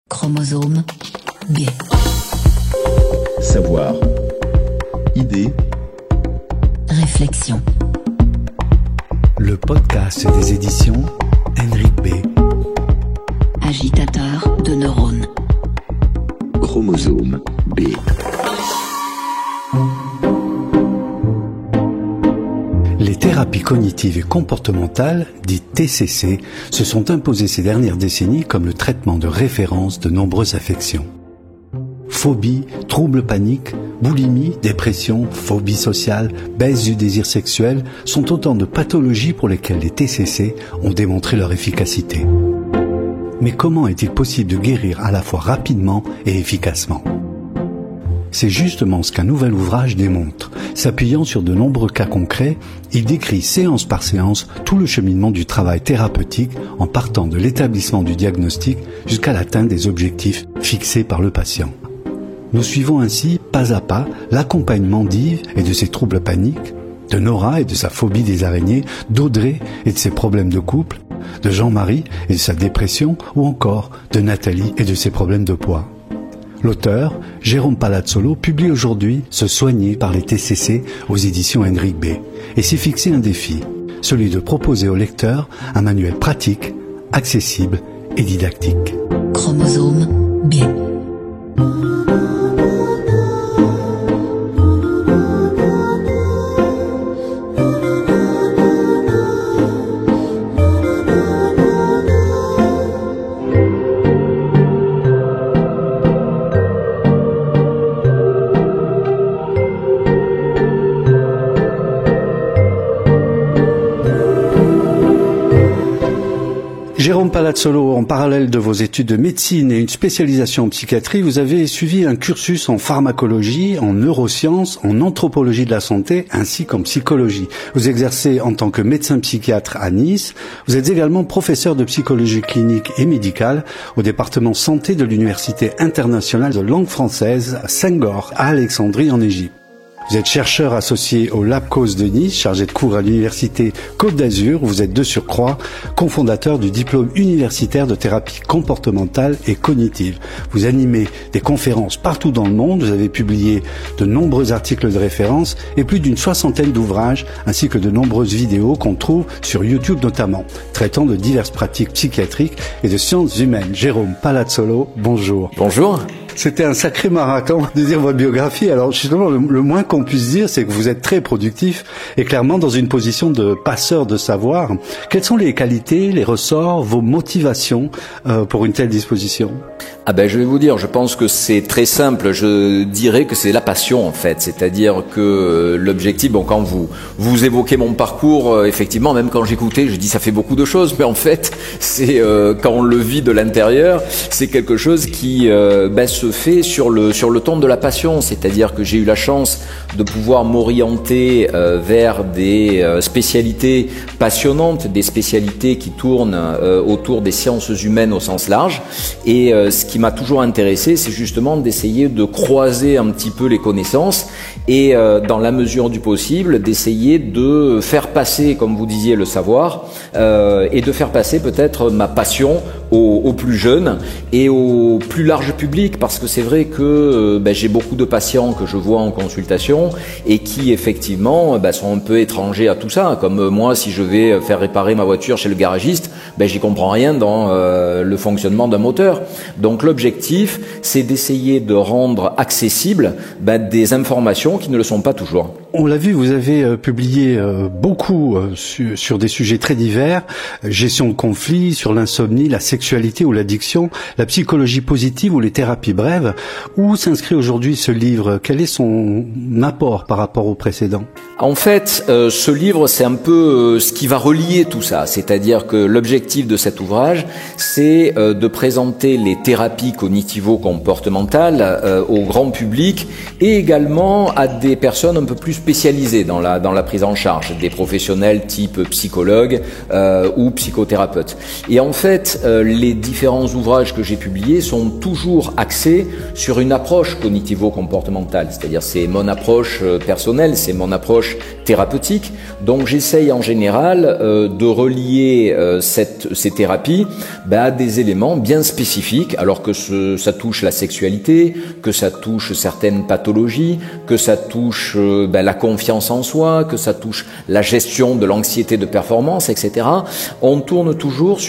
Chromosome B. Savoir. Idée. Réflexion. Le podcast des éditions Henrik B. Agitateur de neurones. Chromosome B. Les thérapies cognitives et comportementales, dites TCC, se sont imposées ces dernières décennies comme le traitement de référence de nombreuses affections. Phobie, troubles paniques, boulimie, dépression, phobie sociale, baisse du désir sexuel sont autant de pathologies pour lesquelles les TCC ont démontré leur efficacité. Mais comment est-il possible de guérir à la fois rapidement et efficacement ? C'est justement ce qu'un nouvel ouvrage démontre. S'appuyant sur de nombreux cas concrets, il décrit séance par séance tout le cheminement du travail thérapeutique en partant de l'établissement du diagnostic jusqu'à l'atteinte des objectifs fixés par le patient. Nous suivons ainsi, pas à pas, l'accompagnement d'Yves et de ses troubles paniques, de Nora et de sa phobie des araignées, d'Audrey et de ses problèmes de couple, de Jean-Marie et de sa dépression, ou encore de Nathalie et de ses problèmes de poids. L'auteur, Jérôme Palazzolo, publie aujourd'hui Se soigner par les TCC aux éditions Henrik B. et s'est fixé un défi, celui de proposer au lecteur un manuel pratique, accessible et didactique. Chromosome B. Jérôme Palazzolo, en parallèle de vos études de médecine et une spécialisation en psychiatrie, vous avez suivi un cursus en pharmacologie, en neurosciences, en anthropologie de la santé, ainsi qu'en psychologie. Vous exercez en tant que médecin psychiatre à Nice. Vous êtes également professeur de psychologie clinique et médicale au département santé de l'Université internationale de langue française à Senghor, à Alexandrie en Égypte. Vous êtes chercheur associé au Lab Cause de Nice, chargé de cours à l'Université Côte d'Azur. Vous êtes de surcroît cofondateur du diplôme universitaire de thérapie comportementale et cognitive. Vous animez des conférences partout dans le monde. Vous avez publié de nombreux articles de référence et plus d'une soixantaine d'ouvrages, ainsi que de nombreuses vidéos qu'on trouve sur YouTube notamment, traitant de diverses pratiques psychiatriques et de sciences humaines. Jérôme Palazzolo, bonjour. Bonjour. C'était un sacré marathon de dire votre biographie. Alors justement, le moins qu'on puisse dire, c'est que vous êtes très productif et clairement dans une position de passeur de savoir. Quelles sont les qualités, les ressorts, vos motivations pour une telle disposition ? Je vais vous dire, je pense que c'est très simple. Je dirais que c'est la passion en fait. C'est-à-dire que l'objectif, quand vous évoquez mon parcours, effectivement, même quand j'écoutais, je dis ça fait beaucoup de choses, mais en fait, c'est quand on le vit de l'intérieur, c'est quelque chose qui se fait sur le ton de la passion. C'est-à-dire que j'ai eu la chance de pouvoir m'orienter vers des spécialités passionnantes, des spécialités qui tournent autour des sciences humaines au sens large. Et ce qui m'a toujours intéressé, c'est justement d'essayer de croiser un petit peu les connaissances et dans la mesure du possible, d'essayer de faire passer, comme vous disiez, le savoir et de faire passer peut-être ma passion aux plus jeunes et au plus large public, parce que c'est vrai que j'ai beaucoup de patients que je vois en consultation et qui effectivement sont un peu étrangers à tout ça, comme moi si je vais faire réparer ma voiture chez le garagiste, j'y comprends rien dans le fonctionnement d'un moteur. Donc l'objectif, c'est d'essayer de rendre accessibles des informations qui ne le sont pas toujours. On l'a vu, vous avez publié beaucoup sur des sujets très divers, gestion de conflits, sur l'insomnie, la sexualité ou l'addiction, la psychologie positive ou les thérapies brèves. Où s'inscrit aujourd'hui ce livre ? Quel est son apport par rapport au précédent ? En fait, ce livre, c'est un peu ce qui va relier tout ça. C'est-à-dire que l'objectif de cet ouvrage, c'est de présenter les thérapies cognitivo-comportementales au grand public et également à des personnes un peu plus spécialisés dans la prise en charge, des professionnels type psychologue ou psychothérapeute. Et en fait, les différents ouvrages que j'ai publiés sont toujours axés sur une approche cognitivo-comportementale, c'est-à-dire c'est mon approche personnelle, c'est mon approche thérapeutique. Donc j'essaye en général de relier ces thérapies à des éléments bien spécifiques, alors que ça touche la sexualité, que ça touche certaines pathologies, que ça touche la confiance en soi, que ça touche la gestion de l'anxiété de performance, etc. On tourne toujours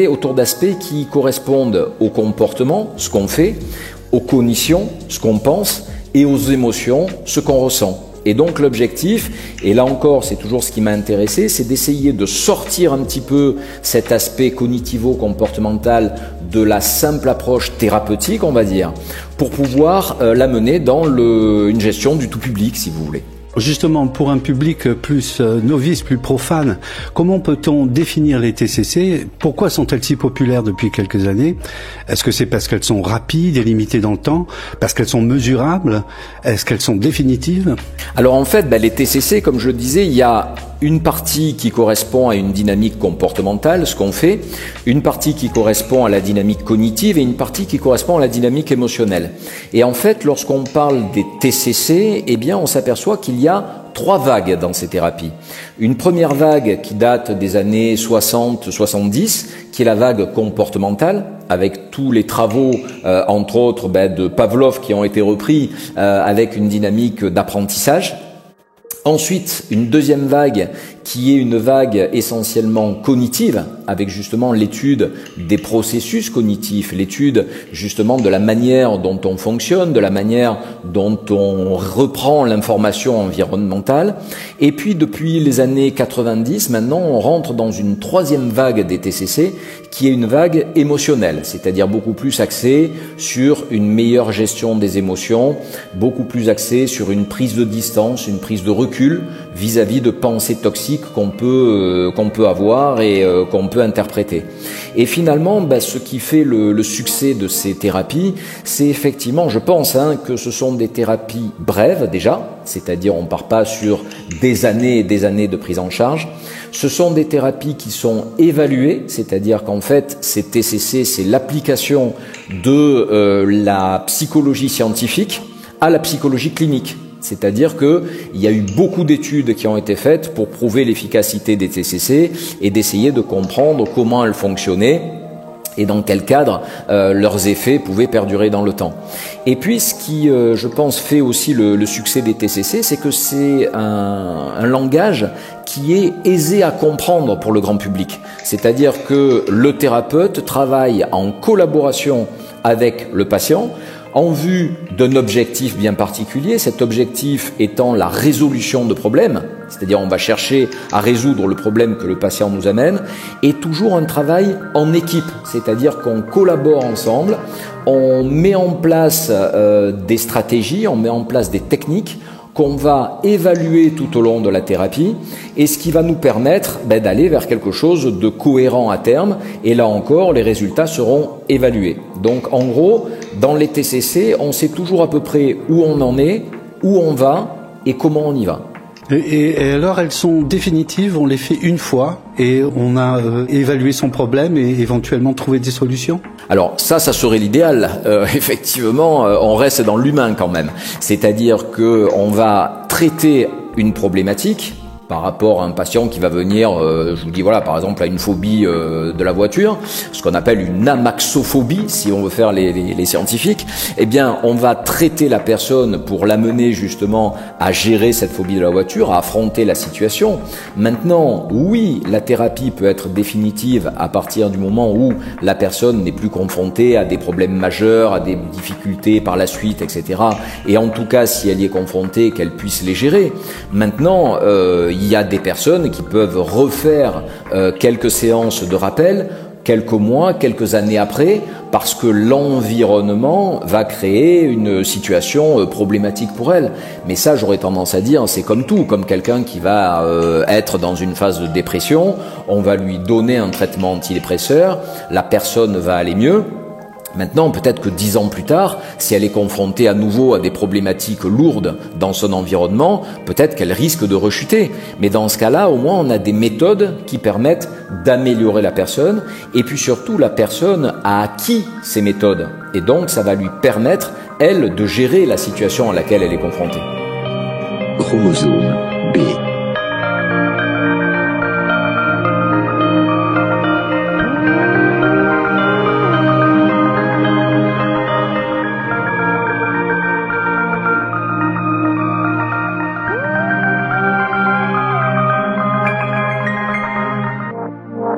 autour d'aspects qui correspondent au comportement, ce qu'on fait, aux cognitions, ce qu'on pense, et aux émotions, ce qu'on ressent. Et donc l'objectif, et là encore c'est toujours ce qui m'a intéressé, c'est d'essayer de sortir un petit peu cet aspect cognitivo-comportemental de la simple approche thérapeutique, on va dire, pour pouvoir l'amener dans une gestion du tout public, si vous voulez. Justement, pour un public plus novice, plus profane, comment peut-on définir les TCC? Pourquoi sont-elles si populaires depuis quelques années? Est-ce que c'est parce qu'elles sont rapides et limitées dans le temps? Parce qu'elles sont mesurables? Est-ce qu'elles sont définitives? Alors en fait, les TCC, comme je le disais, il y a une partie qui correspond à une dynamique comportementale, ce qu'on fait, une partie qui correspond à la dynamique cognitive et une partie qui correspond à la dynamique émotionnelle. Et en fait, lorsqu'on parle des TCC, on s'aperçoit qu'il y a 3 vagues dans ces thérapies. Une première vague qui date des années 60-70, qui est la vague comportementale, avec tous les travaux, entre autres de Pavlov, qui ont été repris avec une dynamique d'apprentissage. Ensuite, une deuxième vague qui est une vague essentiellement cognitive, avec justement l'étude des processus cognitifs, l'étude justement de la manière dont on fonctionne, de la manière dont on reprend l'information environnementale. Et puis depuis les années 90, maintenant on rentre dans une troisième vague des TCC, qui est une vague émotionnelle, c'est-à-dire beaucoup plus axée sur une meilleure gestion des émotions, beaucoup plus axée sur une prise de distance, une prise de recul vis-à-vis de pensées toxiques qu'on peut avoir et qu'on peut interpréter. Et finalement, ce qui fait le succès de ces thérapies, c'est effectivement, je pense, que ce sont des thérapies brèves déjà, c'est-à-dire on part pas sur des années et des années de prise en charge. Ce sont des thérapies qui sont évaluées, c'est-à-dire qu'en fait, ces TCC, c'est l'application de la psychologie scientifique à la psychologie clinique. C'est-à-dire qu'il y a eu beaucoup d'études qui ont été faites pour prouver l'efficacité des TCC et d'essayer de comprendre comment elles fonctionnaient et dans quel cadre leurs effets pouvaient perdurer dans le temps. Et puis ce qui, je pense, fait aussi le succès des TCC, c'est que c'est un langage qui est aisé à comprendre pour le grand public. C'est-à-dire que le thérapeute travaille en collaboration avec le patient en vue d'un objectif bien particulier, cet objectif étant la résolution de problèmes, c'est-à-dire on va chercher à résoudre le problème que le patient nous amène, et toujours un travail en équipe, c'est-à-dire qu'on collabore ensemble, on met en place des stratégies, on met en place des techniques qu'on va évaluer tout au long de la thérapie et ce qui va nous permettre d'aller vers quelque chose de cohérent à terme, et là encore les résultats seront évalués. Donc en gros, dans les TCC, on sait toujours à peu près où on en est, où on va et comment on y va. Et alors elles sont définitives, on les fait une fois et on a évalué son problème et éventuellement trouvé des solutions? Alors ça serait l'idéal. Effectivement, on reste dans l'humain quand même. C'est-à-dire que on va traiter une problématique par rapport à un patient qui va venir, je vous dis par exemple à une phobie de la voiture, ce qu'on appelle une amaxophobie, si on veut faire les scientifiques. On va traiter la personne pour l'amener justement à gérer cette phobie de la voiture, à affronter la situation. Maintenant, oui, la thérapie peut être définitive à partir du moment où la personne n'est plus confrontée à des problèmes majeurs, à des difficultés par la suite, etc. Et en tout cas, si elle y est confrontée, qu'elle puisse les gérer. Maintenant, il y a des personnes qui peuvent refaire quelques séances de rappel, quelques mois, quelques années après, parce que l'environnement va créer une situation problématique pour elle. Mais ça, j'aurais tendance à dire, c'est comme tout, comme quelqu'un qui va être dans une phase de dépression, on va lui donner un traitement antidépresseur, la personne va aller mieux. Maintenant, peut-être que 10 ans plus tard, si elle est confrontée à nouveau à des problématiques lourdes dans son environnement, peut-être qu'elle risque de rechuter. Mais dans ce cas-là, au moins, on a des méthodes qui permettent d'améliorer la personne. Et puis surtout, la personne a acquis ces méthodes. Et donc, ça va lui permettre, elle, de gérer la situation à laquelle elle est confrontée. Chromosome B.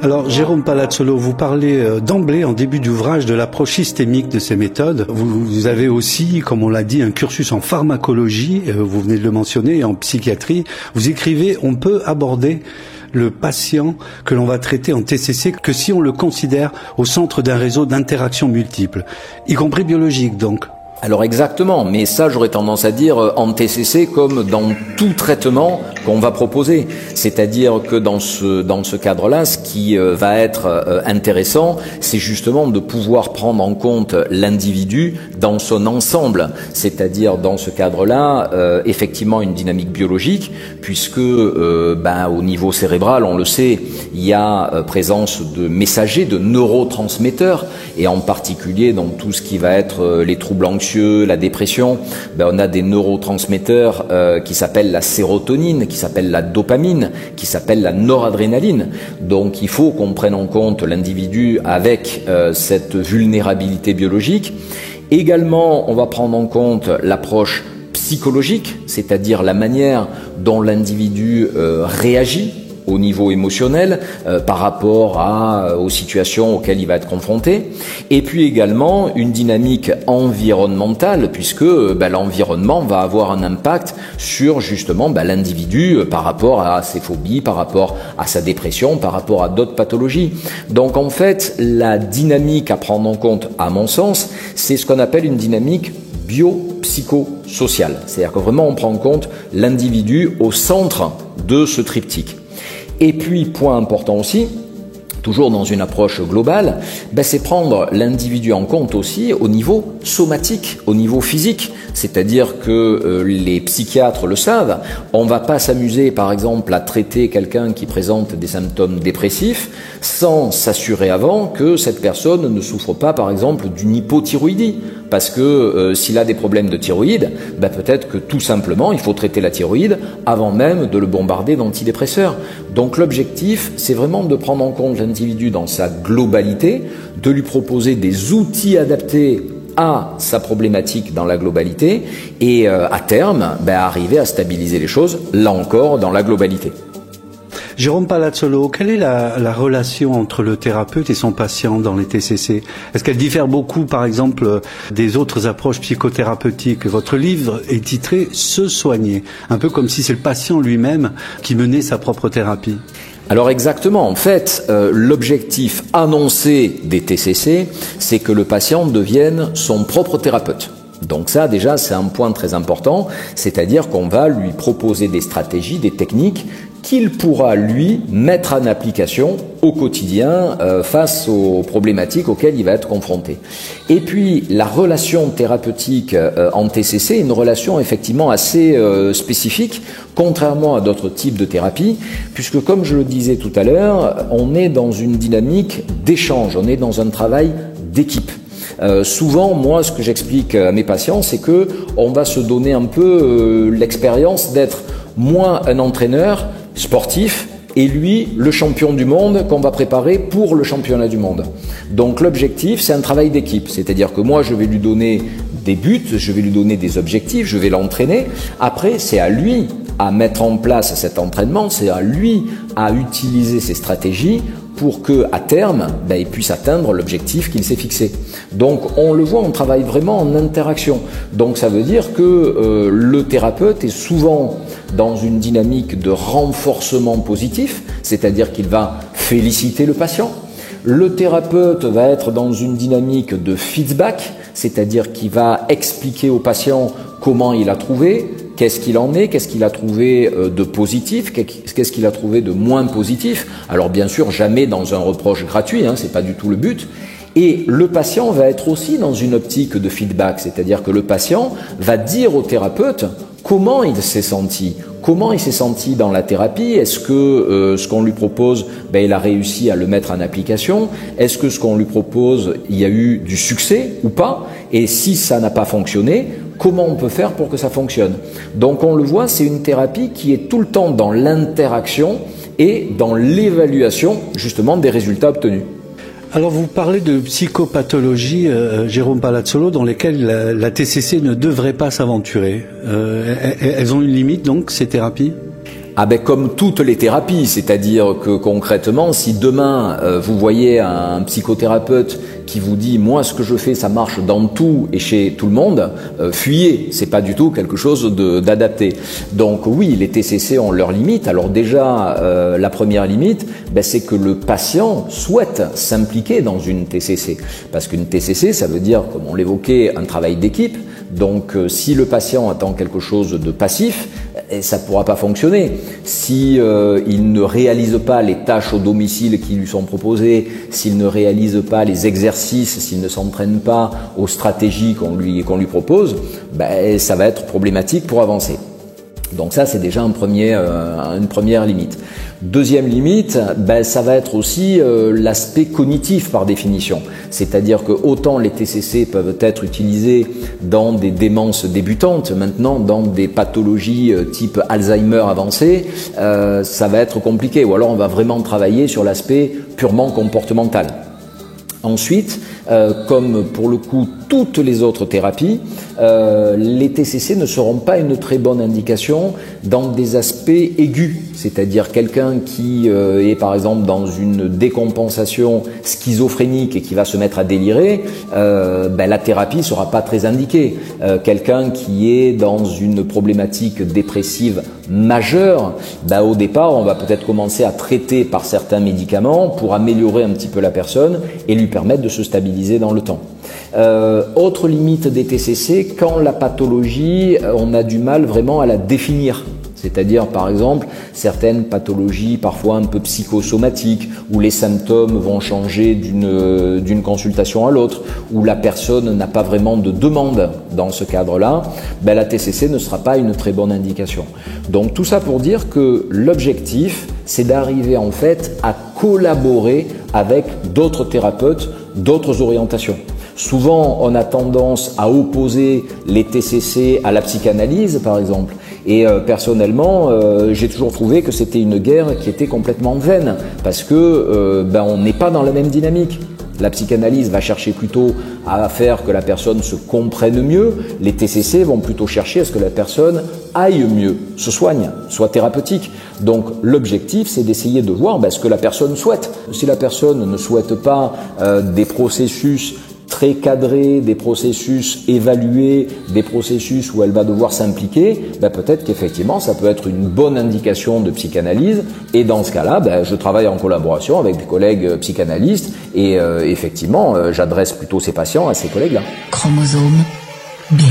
Alors, Jérôme Palazzolo, vous parlez d'emblée, en début d'ouvrage, de l'approche systémique de ces méthodes. Vous avez aussi, comme on l'a dit, un cursus en pharmacologie, vous venez de le mentionner, et en psychiatrie. Vous écrivez, on peut aborder le patient que l'on va traiter en TCC que si on le considère au centre d'un réseau d'interactions multiples, y compris biologiques donc. Alors exactement, mais ça j'aurais tendance à dire en TCC comme dans tout traitement qu'on va proposer. C'est-à-dire que dans ce cadre-là, ce qui va être intéressant, c'est justement de pouvoir prendre en compte l'individu dans son ensemble. C'est-à-dire dans ce cadre-là, effectivement une dynamique biologique, puisque au niveau cérébral, on le sait, il y a présence de messagers, de neurotransmetteurs, et en particulier dans tout ce qui va être les troubles anxieux, la dépression, on a des neurotransmetteurs qui s'appellent la sérotonine, qui s'appellent la dopamine, qui s'appellent la noradrénaline. Donc il faut qu'on prenne en compte l'individu avec cette vulnérabilité biologique. Également, on va prendre en compte l'approche psychologique, c'est-à-dire la manière dont l'individu réagit au niveau émotionnel par rapport aux situations auxquelles il va être confronté, et puis également une dynamique environnementale, puisque l'environnement va avoir un impact sur justement l'individu par rapport à ses phobies, par rapport à sa dépression, par rapport à d'autres pathologies. Donc en fait, la dynamique à prendre en compte, à mon sens, c'est ce qu'on appelle une dynamique biopsychosociale. C'est-à-dire que vraiment on prend en compte l'individu au centre de ce triptyque. Et puis, point important aussi, toujours dans une approche globale, c'est prendre l'individu en compte aussi au niveau somatique, au niveau physique. C'est-à-dire que les psychiatres le savent, on ne va pas s'amuser par exemple à traiter quelqu'un qui présente des symptômes dépressifs sans s'assurer avant que cette personne ne souffre pas par exemple d'une hypothyroïdie. Parce que s'il a des problèmes de thyroïde, peut-être que tout simplement il faut traiter la thyroïde avant même de le bombarder d'antidépresseurs. Donc l'objectif, c'est vraiment de prendre en compte l'individu dans sa globalité, de lui proposer des outils adaptés à sa problématique dans la globalité et à terme, arriver à stabiliser les choses, là encore, dans la globalité. Jérôme Palazzolo, quelle est la relation entre le thérapeute et son patient dans les TCC? Est-ce qu'elle diffère beaucoup, par exemple, des autres approches psychothérapeutiques? Votre livre est titré « Se soigner », un peu comme si c'est le patient lui-même qui menait sa propre thérapie. Alors exactement, en fait, l'objectif annoncé des TCC, c'est que le patient devienne son propre thérapeute. Donc ça, déjà, c'est un point très important, c'est-à-dire qu'on va lui proposer des stratégies, des techniques qu'il pourra, lui, mettre en application au quotidien face aux problématiques auxquelles il va être confronté. Et puis, la relation thérapeutique en TCC est une relation effectivement assez spécifique, contrairement à d'autres types de thérapies, puisque, comme je le disais tout à l'heure, on est dans une dynamique d'échange, on est dans un travail d'équipe. Souvent, moi, ce que j'explique à mes patients, c'est que on va se donner un peu l'expérience d'être moi un entraîneur sportif et lui le champion du monde qu'on va préparer pour le championnat du monde. Donc l'objectif, c'est un travail d'équipe, c'est-à-dire que moi je vais lui donner des buts, je vais lui donner des objectifs, je vais l'entraîner. Après, c'est à lui à mettre en place cet entraînement, c'est à lui à utiliser ces stratégies pour que, à terme, il puisse atteindre l'objectif qu'il s'est fixé. Donc, on le voit, on travaille vraiment en interaction. Donc, ça veut dire que le thérapeute est souvent dans une dynamique de renforcement positif, c'est-à-dire qu'il va féliciter le patient. Le thérapeute va être dans une dynamique de feedback, c'est-à-dire qu'il va expliquer au patient comment il a trouvé, qu'est-ce qu'il en est, qu'est-ce qu'il a trouvé de positif, qu'est-ce qu'il a trouvé de moins positif. Alors bien sûr, jamais dans un reproche gratuit, c'est pas du tout le but. Et le patient va être aussi dans une optique de feedback, c'est-à-dire que le patient va dire au thérapeute comment il s'est senti. Comment il s'est senti dans la thérapie? Est-ce que ce qu'on lui propose, il a réussi à le mettre en application? Est-ce que ce qu'on lui propose, il y a eu du succès ou pas? Et si ça n'a pas fonctionné, comment on peut faire pour que ça fonctionne? Donc on le voit, c'est une thérapie qui est tout le temps dans l'interaction et dans l'évaluation justement des résultats obtenus. Alors vous parlez de psychopathologie, Jérôme Palazzolo, dans lesquelles la TCC ne devrait pas s'aventurer. Elles ont une limite donc, ces thérapies ? Comme toutes les thérapies, c'est-à-dire que concrètement, si demain vous voyez un psychothérapeute qui vous dit moi ce que je fais ça marche dans tout et chez tout le monde, fuyez, c'est pas du tout quelque chose d'adapté. Donc oui, les TCC ont leurs limites. Alors déjà la première limite, c'est que le patient souhaite s'impliquer dans une TCC, parce qu'une TCC ça veut dire, comme on l'évoquait, un travail d'équipe. Donc si le patient attend quelque chose de passif, ça ne pourra pas fonctionner. Si il ne réalise pas les tâches au domicile qui lui sont proposées, s'il ne réalise pas les exercices, s'il ne s'entraîne pas aux stratégies qu'on lui propose, ça va être problématique pour avancer. Donc ça, c'est déjà une première limite. Deuxième limite, ça va être aussi l'aspect cognitif par définition. C'est-à-dire que autant les TCC peuvent être utilisés dans des démences débutantes, maintenant dans des pathologies type Alzheimer avancé, ça va être compliqué. Ou alors on va vraiment travailler sur l'aspect purement comportemental. Ensuite, comme pour le coup toutes les autres thérapies, les TCC ne seront pas une très bonne indication dans des aspects aigus, c'est-à-dire quelqu'un qui est par exemple dans une décompensation schizophrénique et qui va se mettre à délirer, la thérapie sera pas très indiquée. Quelqu'un qui est dans une problématique dépressive majeure, au départ on va peut-être commencer à traiter par certains médicaments pour améliorer un petit peu la personne et lui permettre de se stabiliser dans le temps. Autre limite des TCC, quand la pathologie, on a du mal vraiment à la définir. C'est-à-dire, par exemple, certaines pathologies parfois un peu psychosomatiques, où les symptômes vont changer d'une consultation à l'autre, où la personne n'a pas vraiment de demande dans ce cadre-là, la TCC ne sera pas une très bonne indication. Donc tout ça pour dire que l'objectif, c'est d'arriver en fait à collaborer avec d'autres thérapeutes, d'autres orientations. Souvent, on a tendance à opposer les TCC à la psychanalyse, par exemple. Et personnellement, j'ai toujours trouvé que c'était une guerre qui était complètement vaine, parce que on n'est pas dans la même dynamique. La psychanalyse va chercher plutôt à faire que la personne se comprenne mieux. Les TCC vont plutôt chercher à ce que la personne aille mieux, se soigne, soit thérapeutique. Donc l'objectif, c'est d'essayer de voir ce que la personne souhaite. Si la personne ne souhaite pas des processus très cadrés, des processus évalués, des processus où elle va devoir s'impliquer, peut-être qu'effectivement ça peut être une bonne indication de psychanalyse, et dans ce cas-là, je travaille en collaboration avec des collègues psychanalystes et effectivement j'adresse plutôt ces patients à ces collègues-là. Chromosome B.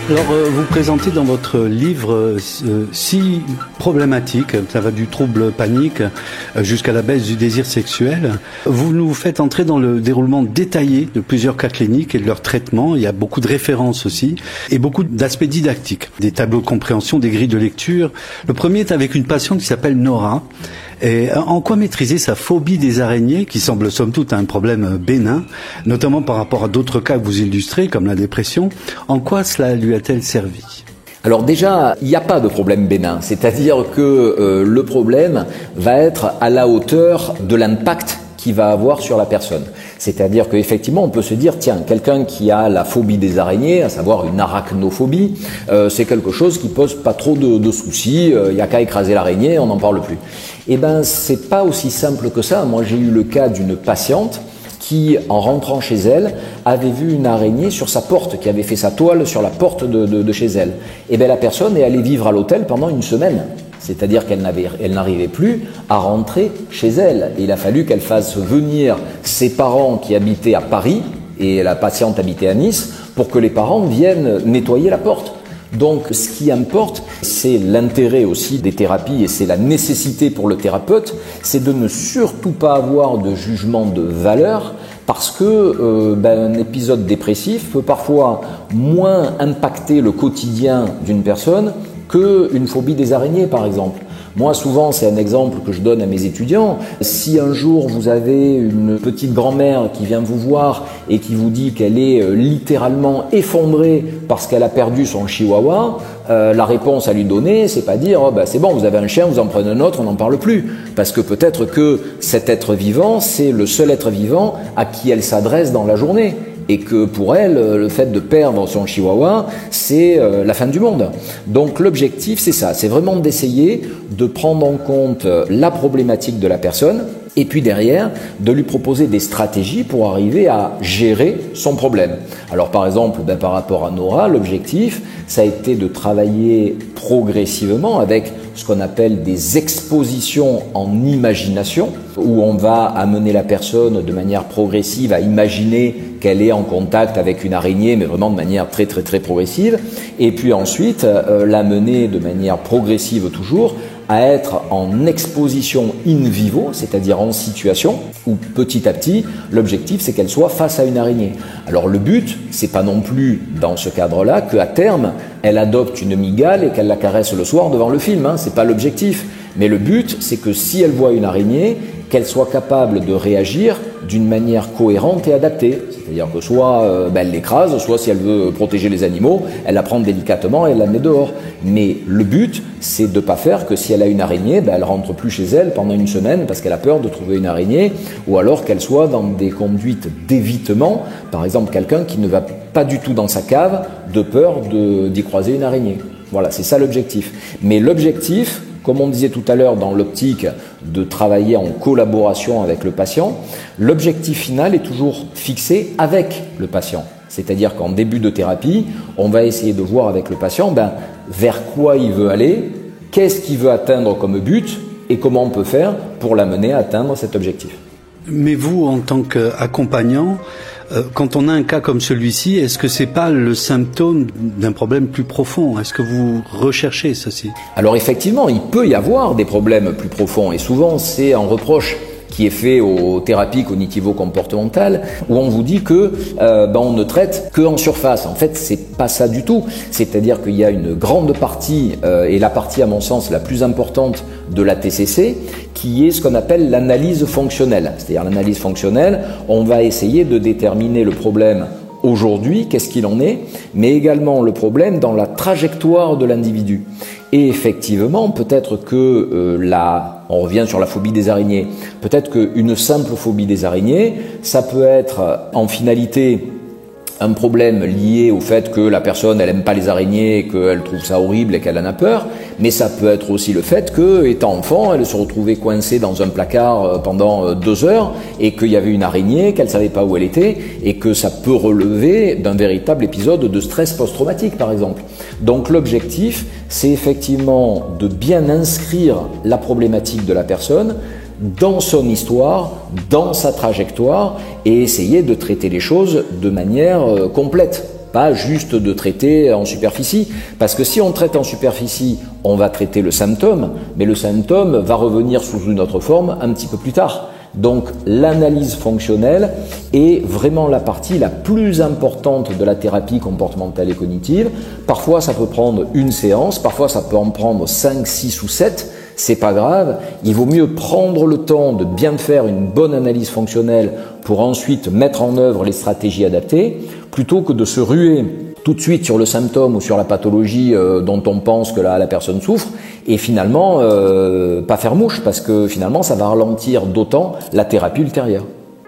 Alors, vous présentez dans votre livre 6 problématiques, ça va du trouble panique jusqu'à la baisse du désir sexuel. Vous nous faites entrer dans le déroulement détaillé de plusieurs cas cliniques et de leur traitement. Il y a beaucoup de références aussi et beaucoup d'aspects didactiques, des tableaux de compréhension, des grilles de lecture. Le premier est avec une patiente qui s'appelle Nora. Et en quoi maîtriser sa phobie des araignées, qui semble somme toute un problème bénin, notamment par rapport à d'autres cas que vous illustrez, comme la dépression, en quoi cela lui a-t-elle servi ? Alors déjà, il n'y a pas de problème bénin, c'est-à-dire que le problème va être à la hauteur de l'impact qu'il va avoir sur la personne. C'est-à-dire qu'effectivement, on peut se dire, tiens, quelqu'un qui a la phobie des araignées, à savoir une arachnophobie, c'est quelque chose qui pose pas trop de soucis, il n'y a qu'à écraser l'araignée, on n'en parle plus. Eh ben, c'est pas aussi simple que ça. Moi, j'ai eu le cas d'une patiente qui, en rentrant chez elle, avait vu une araignée sur sa porte, qui avait fait sa toile sur la porte de chez elle. Et bien la personne est allée vivre à l'hôtel pendant une semaine. C'est-à-dire qu'elle n'arrivait plus à rentrer chez elle. Et il a fallu qu'elle fasse venir ses parents qui habitaient à Paris, et la patiente habitait à Nice, pour que les parents viennent nettoyer la porte. Donc ce qui importe, c'est l'intérêt aussi des thérapies et c'est la nécessité pour le thérapeute, c'est de ne surtout pas avoir de jugement de valeur parce que un épisode dépressif peut parfois moins impacter le quotidien d'une personne qu'une phobie des araignées par exemple. Moi, souvent, c'est un exemple que je donne à mes étudiants. Si un jour vous avez une petite grand-mère qui vient vous voir et qui vous dit qu'elle est littéralement effondrée parce qu'elle a perdu son chihuahua, la réponse à lui donner, c'est pas dire « c'est bon, vous avez un chien, vous en prenez un autre, on n'en parle plus ». Parce que peut-être que cet être vivant, c'est le seul être vivant à qui elle s'adresse dans la journée. Et que pour elle, le fait de perdre son chihuahua, c'est la fin du monde. Donc l'objectif, c'est ça, c'est vraiment d'essayer de prendre en compte la problématique de la personne et puis derrière, de lui proposer des stratégies pour arriver à gérer son problème. Alors par exemple, par rapport à Nora, l'objectif, ça a été de travailler progressivement avec ce qu'on appelle des expositions en imagination, où on va amener la personne de manière progressive à imaginer qu'elle est en contact avec une araignée, mais vraiment de manière très progressive, et puis ensuite l'amener de manière progressive toujours à être en exposition in vivo, c'est-à-dire en situation, où petit à petit, l'objectif c'est qu'elle soit face à une araignée. Alors le but, c'est pas non plus dans ce cadre-là qu'à terme, elle adopte une mygale et qu'elle la caresse le soir devant le film, c'est pas l'objectif. Mais le but, c'est que si elle voit une araignée, qu'elle soit capable de réagir d'une manière cohérente et adaptée. C'est-à-dire que soit elle l'écrase, soit si elle veut protéger les animaux, elle la prend délicatement et elle la met dehors. Mais le but, c'est de ne pas faire que si elle a une araignée, elle rentre plus chez elle pendant une semaine parce qu'elle a peur de trouver une araignée, ou alors qu'elle soit dans des conduites d'évitement, par exemple quelqu'un qui ne va pas du tout dans sa cave de peur d'y croiser une araignée. Voilà, c'est ça l'objectif. Mais l'objectif, comme on disait tout à l'heure dans l'optique de travailler en collaboration avec le patient, l'objectif final est toujours fixé avec le patient. C'est-à-dire qu'en début de thérapie, on va essayer de voir avec le patient vers quoi il veut aller, qu'est-ce qu'il veut atteindre comme but et comment on peut faire pour l'amener à atteindre cet objectif. Mais vous, en tant qu'accompagnant, quand on a un cas comme celui-ci, est-ce que c'est pas le symptôme d'un problème plus profond? Est-ce que vous recherchez ceci? Alors effectivement, il peut y avoir des problèmes plus profonds et souvent c'est un reproche qui est fait aux thérapies cognitivo-comportementales où on vous dit que on ne traite que en surface. En fait, c'est pas ça du tout. C'est-à-dire qu'il y a une grande partie et la partie à mon sens la plus importante de la TCC qui est ce qu'on appelle l'analyse fonctionnelle. C'est-à-dire l'analyse fonctionnelle, on va essayer de déterminer le problème aujourd'hui, qu'est-ce qu'il en est, mais également le problème dans la trajectoire de l'individu. Et effectivement, peut-être que on revient sur la phobie des araignées, peut-être qu'une simple phobie des araignées, ça peut être en finalité un problème lié au fait que la personne elle aime pas les araignées et qu'elle trouve ça horrible et qu'elle en a peur, mais ça peut être aussi le fait que, étant enfant, elle se retrouvait coincée dans un placard pendant 2 heures et qu'il y avait une araignée, qu'elle savait pas où elle était et que ça peut relever d'un véritable épisode de stress post-traumatique par exemple. Donc l'objectif, c'est effectivement de bien inscrire la problématique de la personne dans son histoire, dans sa trajectoire et essayer de traiter les choses de manière complète, pas juste de traiter en superficie, parce que si on traite en superficie, on va traiter le symptôme, mais le symptôme va revenir sous une autre forme un petit peu plus tard. Donc l'analyse fonctionnelle est vraiment la partie la plus importante de la thérapie comportementale et cognitive. Parfois ça peut prendre une séance, parfois ça peut en prendre 5, 6 ou 7. C'est pas grave, il vaut mieux prendre le temps de bien faire une bonne analyse fonctionnelle pour ensuite mettre en œuvre les stratégies adaptées, plutôt que de se ruer tout de suite sur le symptôme ou sur la pathologie dont on pense que la personne souffre et finalement pas faire mouche parce que finalement ça va ralentir d'autant la thérapie ultérieure.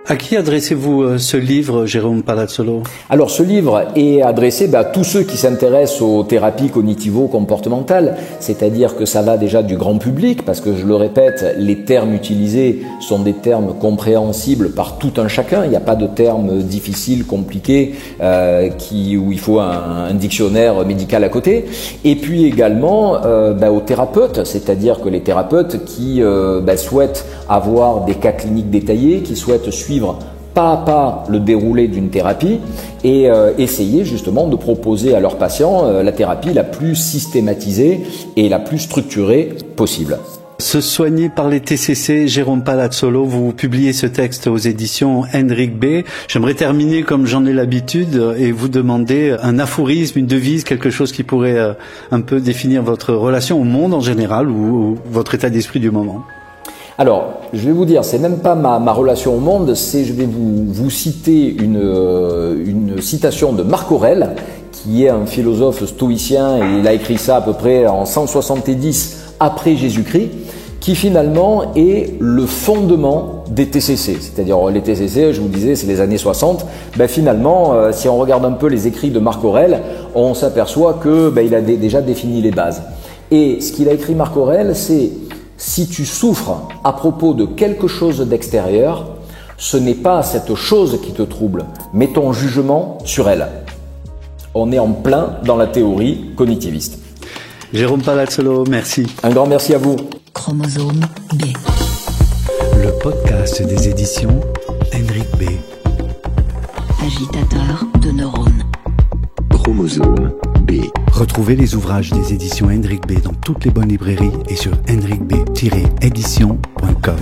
À qui adressez-vous ce livre, Jérôme Palazzolo ? Alors ce livre est adressé à tous ceux qui s'intéressent aux thérapies cognitivo-comportementales, c'est-à-dire que ça va déjà du grand public, parce que je le répète, les termes utilisés sont des termes compréhensibles par tout un chacun, il n'y a pas de termes difficiles, compliqués, où il faut un dictionnaire médical à côté, et puis également aux thérapeutes, c'est-à-dire que les thérapeutes qui souhaitent avoir des cas cliniques détaillés, qui souhaitent suivre pas à pas le déroulé d'une thérapie et essayer justement de proposer à leurs patients la thérapie la plus systématisée et la plus structurée possible. Se soigner par les TCC, Jérôme Palazzolo, vous publiez ce texte aux éditions Hendrik B. J'aimerais terminer comme j'en ai l'habitude et vous demander un aphorisme, une devise, quelque chose qui pourrait un peu définir votre relation au monde en général ou votre état d'esprit du moment. Alors, je vais vous dire, c'est même pas ma relation au monde, je vais vous citer une citation de Marc Aurèle, qui est un philosophe stoïcien, et il a écrit ça à peu près en 170 après Jésus-Christ, qui finalement est le fondement des TCC. C'est-à-dire les TCC, je vous disais, c'est les années 60. Finalement, si on regarde un peu les écrits de Marc Aurèle, on s'aperçoit que il a déjà défini les bases. Et ce qu'il a écrit Marc Aurèle, c'est: si tu souffres à propos de quelque chose d'extérieur, ce n'est pas cette chose qui te trouble, mais ton jugement sur elle. On est en plein dans la théorie cognitiviste. Jérôme Palazzolo, merci. Un grand merci à vous. Chromosome B. Le podcast des éditions Hendrik B. Agitateur de neurones. Chromosome B. Retrouvez les ouvrages des éditions Hendrik B dans toutes les bonnes librairies et sur hendrikb-édition.com.